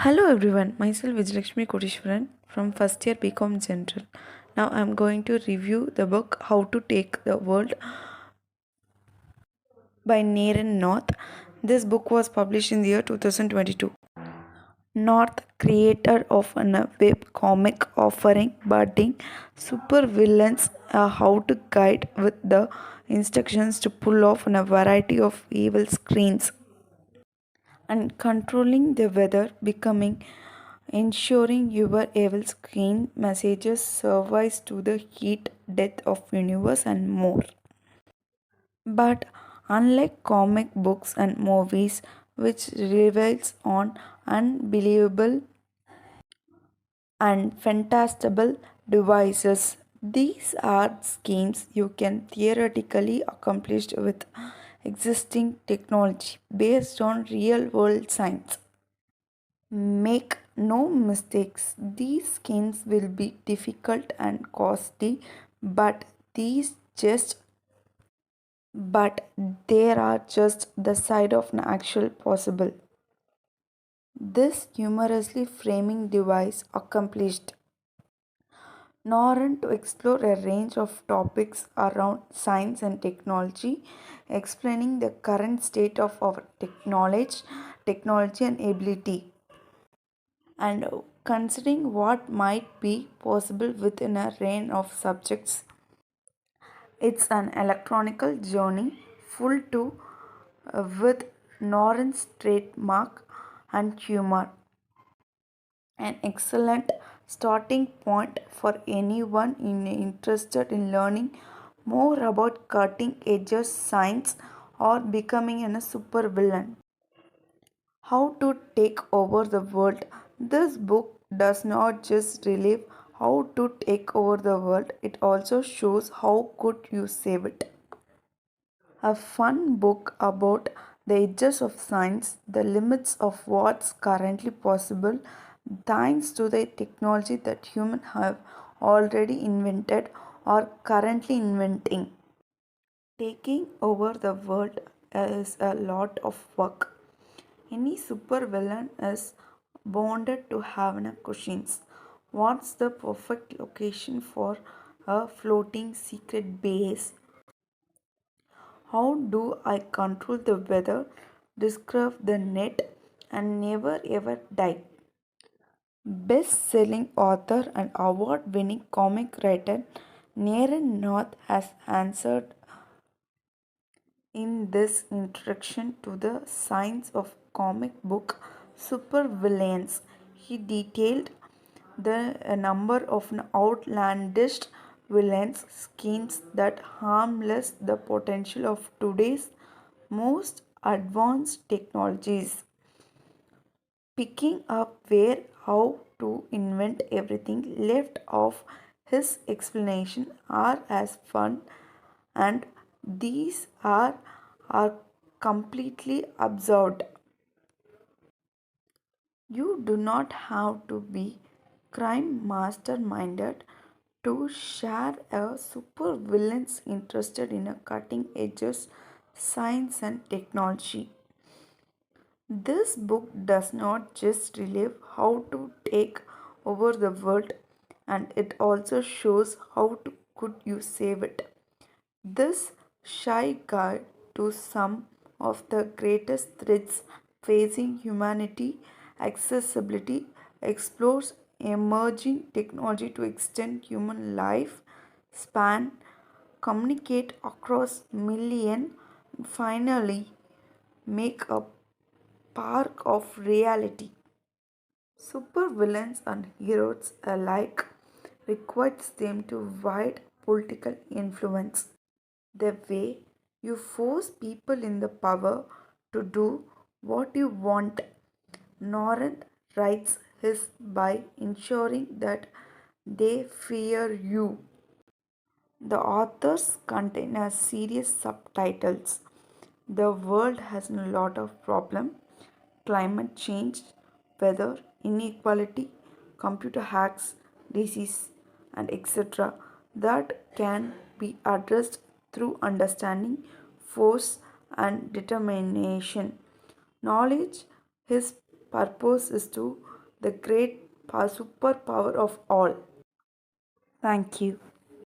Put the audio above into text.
Hello everyone, myself Vijayalakahimi from first year BCom General. Now I am going to review the book How to Take the World by Naren North. This book was published in the year 2022. North, creator of a web comic offering budding supervillains a how to guide with the instructions to pull off a variety of evil screens and controlling the weather becoming ensuring your evil screen messages survives to the heat death of universe and more. But unlike comic books and movies which relies on unbelievable and fantastical devices, these are schemes you can theoretically accomplish with existing technology based on real world science. Make no mistakes, these schemes will be difficult and costly, but these just but they are just the side of an actual possible. This humorously framing device accomplished Noren to explore a range of topics around science and technology, explaining the current state of our technology and ability, and considering what might be possible within a range of subjects. It's an electronical journey full to with Noren's trademark and humor, an excellent starting point for anyone interested in learning more about cutting edge science or becoming a supervillain. How to take over the world. This book does not just relive how to take over the world, it also shows how could you save it. A fun book about the edges of science, the limits of what's currently possible, thanks to the technology that humans have already invented or currently inventing. Taking over the world is a lot of work. Any supervillain is bounded to have questions. What's the perfect location for a floating secret base? How do I control the weather, describe the net, and never ever die? Best selling author and award winning comic writer Naren North has answered in this introduction to the science of comic book supervillains. He detailed the number of outlandish villains schemes that harmless the potential of today's most advanced technologies. Picking up where how to invent everything left off his explanation are as fun and these are completely absurd. You do not have to be crime masterminded to share a super villains interested in a cutting edges science and technology. This book does not just relive how to take over the world and it also shows how to could you save it. This shy guide to some of the greatest threats facing humanity, accessibility, explores emerging technology to extend human life span, communicate across million, finally make a park of reality. Supervillains and heroes alike requires them to wide political influence. The way you force people in the power to do what you want. Noren writes his by ensuring that they fear you. The authors contain a serious subtitles. The world has a lot of problem. Climate change, weather, inequality, computer hacks, disease, and etc. that can be addressed through understanding, force, and determination. Knowledge is purpose is to the great superpower of all. Thank you.